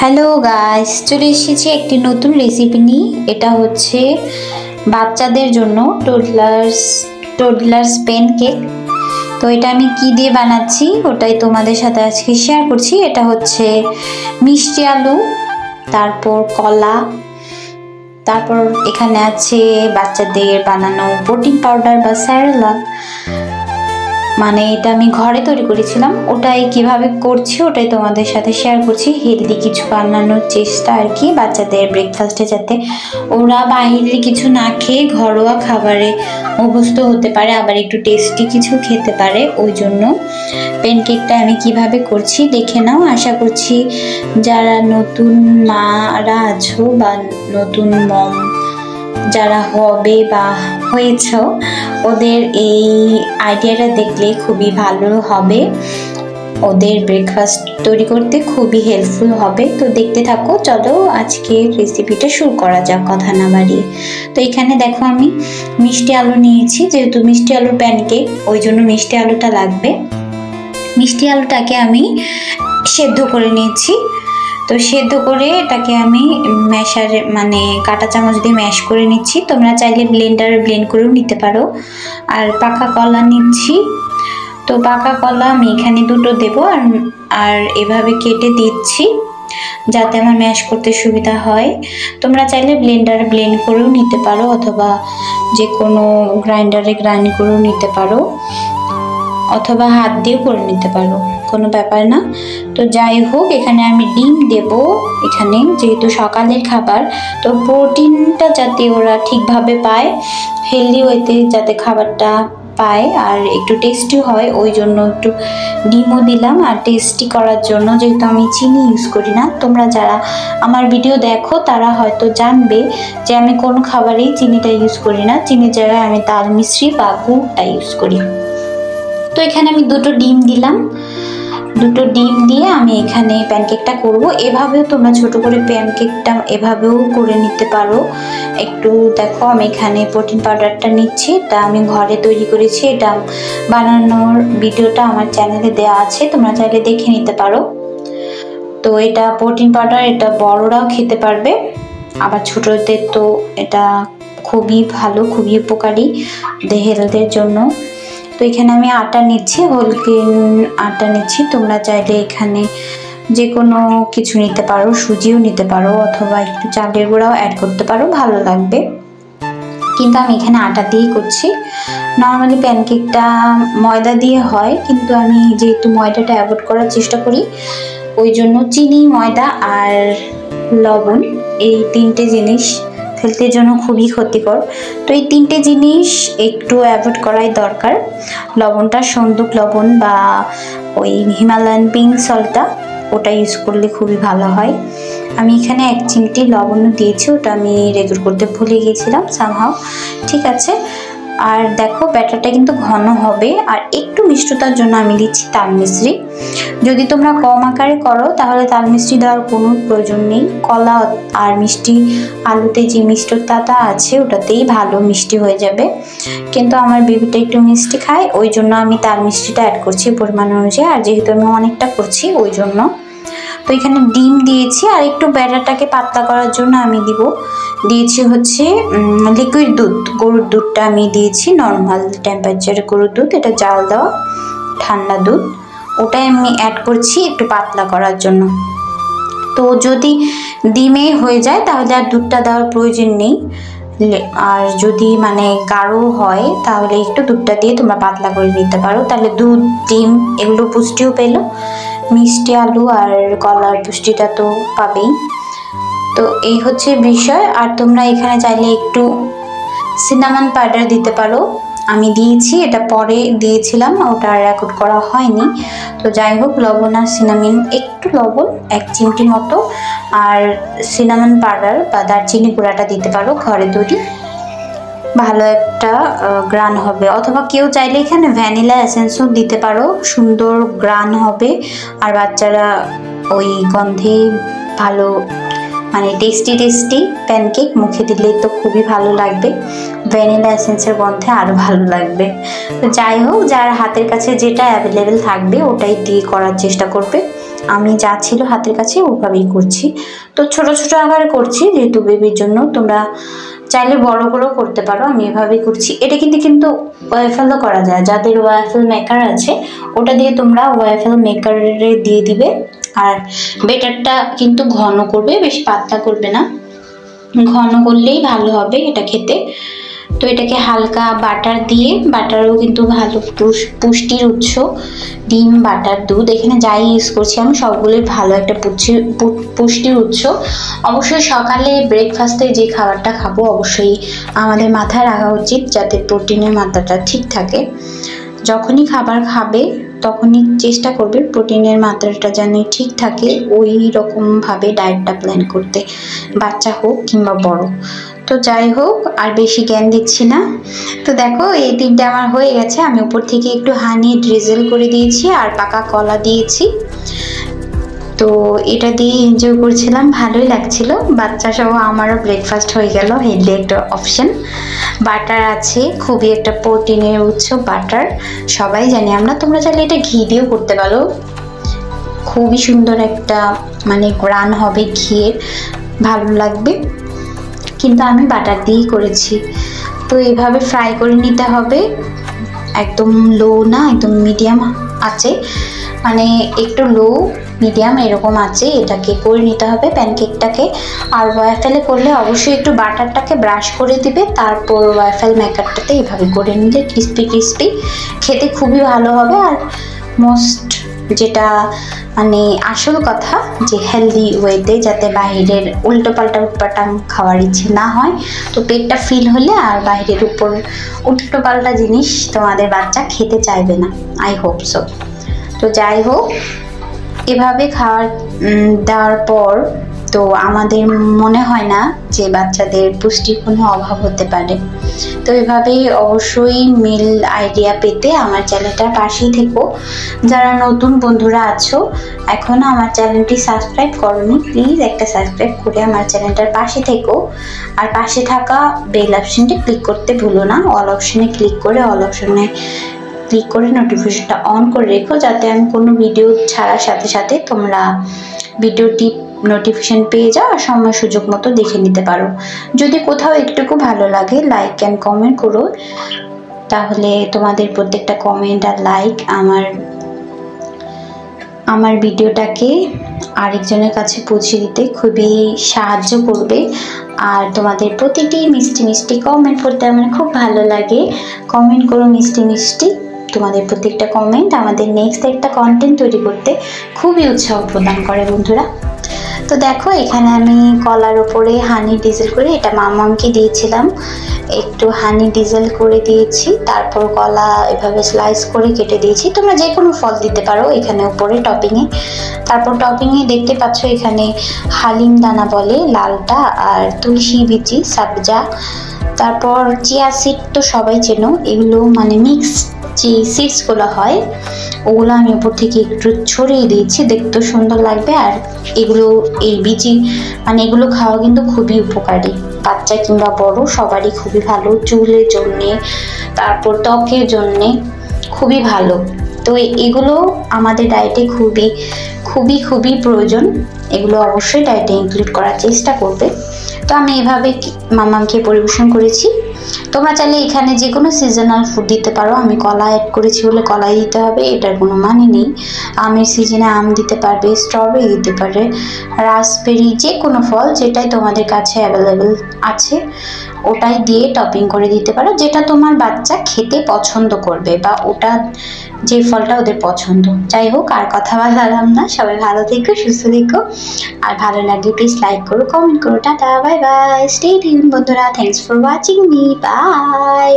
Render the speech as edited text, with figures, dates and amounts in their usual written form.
Hello guys, চলে এসেছি একটি নতুন রেসিপি নিয়ে। এটা হচ্ছে বাচ্চাদের জন্য টোডলার্স প্যানকেক। তো এটা আমি কি দিয়ে বানাচ্ছি ওটাই তোমাদের সাথে আজকে শেয়ার করছি। এটা হচ্ছে মিষ্টি আলু, তারপর কলা, তারপর এখানে আছে বাচ্চাদের বানানো প্রোটিন পাউডার বা স্যারেলাক। মানে এটা আমি ঘরে তৈরি করেছিলাম, ওটাই কিভাবে করছি ওটাই তোমাদের সাথে শেয়ার করছি। হেলদি কিছু বানানোর চেষ্টা আর কি, বাচ্চাদের ব্রেকফাস্টে যাতে ওরা বাইরের কিছু না খেয়ে ঘরোয়া খাবারে অভ্যস্ত হতে পারে, আবার একটু টেস্টি কিছু খেতে পারে। ওই জন্য প্যানকেকটা আমি কিভাবে করছি দেখে নাও। আশা করছি যারা নতুন মারা আছো বা নতুন মম যারা হবে বা হয়েছ, ওদের এই আইডিয়াটা দেখলে খুবই ভালো হবে, ওদের ব্রেকফাস্ট তৈরি করতে খুবই হেল্পফুল হবে। তো দেখতে থাকো, চলো আজকে রেসিপিটা শুরু করা যাক কথা না বাড়িয়ে। তো এখানে দেখো আমি মিষ্টি আলু নিয়েছি, যেহেতু মিষ্টি আলুর প্যানকেক ওই জন্য মিষ্টি আলুটা লাগবে। মিষ্টি আলুটাকে আমি সেদ্ধ করে নিয়েছি। তো সেদ্ধ করে এটাকে আমি মানে কাঁটা চামচ দিয়ে ম্যাশ করে নিচ্ছি। তোমরা চাইলে ব্লেন্ডারে ব্লেন্ড করেও নিতে পারো। আর পাকা কলা নিচ্ছি। তো পাকা কলা আমি এখানে দুটো দেবো, আর এভাবে কেটে দিচ্ছি যাতে আমার ম্যাশ করতে সুবিধা হয়। তোমরা চাইলে ব্লেন্ডারে ব্লেন্ড করেও নিতে পারো, অথবা যে কোনো গ্রাইন্ডারে গ্রাইন্ড করেও নিতে পারো, অথবা হাত দিয়েও করে নিতে পারো, কোনো ব্যাপার না। তো যাই হোক, এখানে আমি ডিম দেব। এখানে যেহেতু সকালের খাবার, তো প্রোটিনটা যাতে ওরা ঠিকভাবে পায়, হেলদি ওয়েতে যাতে খাবারটা পায় আর একটু টেস্টি হয়, ওই জন্য একটু ডিমও দিলাম। আর টেস্টি করার জন্য, যেহেতু আমি চিনি ইউজ করি না, তোমরা যারা আমার ভিডিও দেখো তারা হয়তো জানবে যে আমি কোনো খাবারেই চিনিটা ইউজ করি না। চিনির জায়গায় আমি তাল মিশ্রি বা গুড়টা ইউজ করি। তো এখানে আমি দুটো ডিম দিলাম। দুটো ডিম দিয়ে আমি এখানে প্যানকেকটা করব। এভাবেও তোমরা ছোট করে প্যানকেকটা এভাবেও করে নিতে পারো। একটু দেখো, আমি এখানে প্রোটিন পাউডারটা নিচ্ছি, এটা আমি ঘরে তৈরি করেছি। এটা বানানোর ভিডিওটা আমার চ্যানেলে দেওয়া আছে, তোমরা চাইলে দেখে নিতে পারো। তো এটা প্রোটিন পাউডার, এটা বড়রাও খেতে পারবে, আবার ছোটদের তো এটা খুবই ভালো, খুবই উপকারী হেলথের জন্য। তো এখানে আমি আটা নিচ্ছি, হোল গ্রেন আটা নিচ্ছি। তোমরা চাইলে এখানে যে কোনো কিছু নিতে পারো, সুজিও নিতে পারো, অথবা একটু চালের গুঁড়াও অ্যাড করতে পারো, ভালো লাগবে। কিন্তু আমি এখানে আটা দিয়েই করছি। নর্মালি প্যানকেকটা ময়দা দিয়ে হয়, কিন্তু আমি যেহেতু ময়দাটা অ্যাভয়েড করার চেষ্টা করি, ওই জন্য চিনি, ময়দা আর লবণ, এই তিনটে জিনিস হেলথের জন্য খুবই ক্ষতিকর। তো এই তিনটে জিনিস একটু অ্যাভয়েড করাই দরকার। লবণটা সন্দুক লবণ বা ওই হিমালয়ান পিঙ্ক সল্টটা, ওটা ইউজ করলে খুবই ভালো হয়। আমি এখানে 1 চিমটি লবণ দিয়েছি, ওটা আমি রেকর্ড করতে ভুলে গিয়েছিলাম সামহাও। ঠিক আছে। আর দেখো ব্যাটারটা কিন্তু ঘন হবে, আর একটু মিষ্টতার জন্য আমি দিচ্ছি তাল মিশ্রি। যদি তোমরা কম আকারে করো তাহলে তাল মিষ্টি দেওয়ার কোনো প্রয়োজন নেই। কলা আর মিষ্টি আলুতে যে মিষ্টতাটা আছে ওটাতেই ভালো মিষ্টি হয়ে যাবে, কিন্তু আমার বেবিটা একটু মিষ্টি খায়, ওই জন্য আমি তাল মিষ্টিটা অ্যাড করছি পরিমাণ অনুযায়ী। আর যেহেতু আমি অনেকটা করছি ওই জন্য। তো এখানে ডিম দিয়েছি, আর একটু ব্যাটারটাকে পাতলা করার জন্য আমি দিয়েছি হচ্ছে লিকুইড দুধ, গরুর দুধটা আমি দিয়েছি, নর্মাল টেম্পারেচারে গরুর দুধ, এটা জাল দেওয়া ঠান্ডা দুধ, ওটাই আমি অ্যাড করছি একটু পাতলা করার জন্য। তো যদি ডিমে হয়ে যায় তাহলে আর দুধটা দেওয়ার প্রয়োজন নেই। আর যদি মানে গাঢ় হয় তাহলে একটু দুধটা দিয়ে তোমরা পাতলা করে নিতে পারো, তাহলে দুধ, ডিম এগুলো পুষ্টিও পেলো, মিষ্টি আলু আর কলার পুষ্টিটা তো পাবেই। তো এই হচ্ছে বিষয়। আর তোমরা এখানে চাইলে একটু সিনামন পাউডার দিতে পারো, আমি দিয়েছি, এটা পরে দিয়েছিলাম, ওটা রেকর্ড করা হয়নি। তো যাই হোক, লবণ আর সিনামিন, একটু লবণ 1 চিমটি মতো, আর সিনামন পাউডার বা দারচিনি গুঁড়াটা দিতে পারো ঘরে তৈরি, ভালো একটা গ্রান হবে। অথবা কেউ চাইলে এখানে ভ্যানিলা এসেন্সও দিতে পারো, সুন্দর গ্রান হবে, আর বাচ্চারা ওই গন্ধে ভালো, মানে টেস্টি প্যানকেক মুখে দিলে তো খুবই ভালো লাগবে, ভ্যানিলা এসেন্সের গন্ধে আরও ভালো লাগবে। তো যাই হোক, যার হাতের কাছে যেটা অ্যাভেলেবেল থাকবে ওটাই দিয়ে করার চেষ্টা করবে। আমি যা ছিল হাতের কাছে ওভাবেই করছি। তো ছোট ছোট আকারে করছি যেহেতু বেবির জন্য, তোমরা চাইলে বড় করেও করতে পারো, আমি এভাবেই করছি। এটা কিন্তু ওয়াফেলও করা যায়, যাদের ওয়াফেল মেকার আছে ওটা দিয়ে তোমরা ওয়াফেল মেকারে দিয়ে দিবে। আর বেটারটা কিন্তু ঘন করবে, বেশি পাতলা করবে না, ঘন করলেই ভালো হবে এটা খেতে। তো এটাকে হালকা বাটার দিয়ে, বাটারও কিন্তু ভালো পুষ্টির উৎস, ডিম, বাটার, দুধ, এখানে যাই ইউজ করছি আমি সবগুলোই ভালো একটা পুষ্টির উৎস। অবশ্যই সকালে ব্রেকফাস্টে যে খাবারটা খাবো অবশ্যই আমাদের মাথায় রাখা উচিত যাতে প্রোটিনের মাত্রাটা ঠিক থাকে। যখনই খাবার খাবে তখনই চেষ্টা করবে প্রোটিনের মাত্রাটা যেন ঠিক থাকে, ওই রকমভাবে ডায়েটটা প্ল্যান করতে, বাচ্চা হোক কিংবা বড়। তো যাই হোক, আর বেশি জ্ঞান দিচ্ছি না। তো দেখো এই তিনটা আমার হয়ে গেছে। আমি উপর থেকে একটু হানি ড্রিজল করে দিয়েছি আর পাকা কলা দিয়েছি। তো এটা দিয়ে এনজয় করছিলাম, ভালোই লাগছিল। বাচ্চা সহ আমারও ব্রেকফাস্ট হয়ে গেল, হেলদি একটা অপশন। বাটার আছে, খুবই একটা প্রোটিনের উৎস বাটার, সবাই জানি আমরা। তোমরা চাইলে এটা ঘি দিয়েও করতে পারো, খুবই সুন্দর একটা মানে গ্রান হবে ঘিয়ের, ভালো লাগবে। কিন্তু আমি বাটার দিয়েই করেছি। তো এইভাবে ফ্রাই করে নিতে হবে, একদম লো না, একদম মিডিয়াম আছে, মানে একটু লো মিডিয়াম এরকম আছে, এটাকে করে নিতে হবে প্যানকেকটাকে। আর ওয়াফেলে করলে অবশ্যই একটু বাটারটাকে ব্রাশ করে দিবে, তারপর ওয়াফেল মেকারটাতে এইভাবে করে নিলে ক্রিস্পি ক্রিস্পি খেতে খুবই ভালো হবে। আর মোস্ট যেটা মানে আসল কথা, যে হেলদি ওয়েতে, যাতে বাইরের উল্টোপাল্টা উৎপাটাং খাওয়ার ইচ্ছে না হয়। তো পেটটা ফিল হলে আর বাইরের উপর উল্টোপাল্টা জিনিস তোমাদের বাচ্চা খেতে চাইবে না, আই হোপ সো। তো যাই হোক, এভাবে খাওয়ার দেওয়ার পর তো আমাদের মনে হয় না যে বাচ্চাদের পুষ্টির কোনো অভাব হতে পারে। তো এভাবেই অবশ্যই মিল আইডিয়া পেতে আমার চ্যানেলটার পাশেই থেকো। যারা নতুন বন্ধুরা আছো এখনো আমার চ্যানেলটি সাবস্ক্রাইব করোনি, প্লিজ একটা সাবস্ক্রাইব করে আমার চ্যানেলটার পাশে থেকো। আর পাশে থাকা বেল অপশনটি ক্লিক করতে ভুলো না, অল অপশনে ক্লিক করে নোটিফিকেশনটা অন করে রেখো, যাতে আমি কোনো ভিডিও ছাড়ার সাথে সাথে তোমরা ভিডিওটি নোটিফিকেশন পেয়ে যাও আর সময় সুযোগ মতো দেখে নিতে পারো। যদি কোথাও একটুকু ভালো লাগে লাইক অ্যান্ড কমেন্ট করো, তাহলে তোমাদের প্রত্যেকটা কমেন্ট আর লাইক আমার ভিডিওটাকে আরেকজনের কাছে পৌঁছে দিতে খুবই সাহায্য করবে। আর তোমাদের প্রতিটি মিষ্টি মিষ্টি কমেন্ট পড়তে আমার খুব ভালো লাগে। কমেন্ট করো মিষ্টি মিষ্টি, তোমাদের প্রত্যেকটা কমেন্ট আমাদের নেক্সট একটা কন্টেন্ট তৈরি করতে খুবই উৎসাহ প্রদান করে বন্ধুরা। তো দেখো এখানে আমি কলার ওপরে হানি ডিজেল করে, এটা মামামকে দিয়েছিলাম, একটু হানি ডিজেল করে দিয়েছি, তারপর কলা এভাবে স্লাইস করে কেটে দিয়েছি। তোমরা যে কোনো ফল দিতে পারো এখানে উপরে টপিংয়ে। তারপর টপিংয়ে দেখতে পাচ্ছ এখানে হালিম দানা বলে লালটা, আর তুলসী বিচি, সাবজা, তারপর চিয়া সিড তো সবাই চেনো, এগুলো মানে মিক্স যে সিডসগুলো হয় ওগুলো আমি উপর থেকে একটু ছড়িয়ে দিয়েছি, দেখতে সুন্দর লাগবে। আর এগুলো এই বিচি মানে এগুলো খাওয়া কিন্তু খুবই উপকারী, বাচ্চা কিংবা বড় সবারই খুবই ভালো, চুলের জন্যে, তারপর ত্বকের জন্যে খুবই ভালো। তো এগুলো আমাদের ডায়েটে খুবই খুবই খুবই প্রয়োজন, এগুলো অবশ্যই ডায়েটে ইনক্লুড করার চেষ্টা করবে। তো আমি এভাবে মামামকে পরিবেশন করেছি। তোমরা চাইলে এখানে যে কোনো সিজনাল ফুড দিতে পারো, আমি কলা অ্যাড করেছি বলে কলাই দিতে হবে এটার কোনো মানে নেই। আমের সিজনে আম দিতে পারবে, স্ট্রবেরি দিতে পারে, রাসবেরি, যে কোনো ফল যেটাই তোমাদের কাছে অ্যাভেলেবেল আছে ওটাই দিয়ে টপিং করে দিতে পারো, যেটা তোমার বাচ্চা খেতে পছন্দ করবে বা ওটা যে ফলটা ওদের পছন্দ। যাই হোক, আর কথা বললাম না, সবাই ভালো থেকো, সুস্থ থেকো, আর ভালো লাগলে প্লিজ লাইক করো, কমেন্ট করো। Tata, bye bye, stay tune বন্ধুরা, thanks for watching me, by.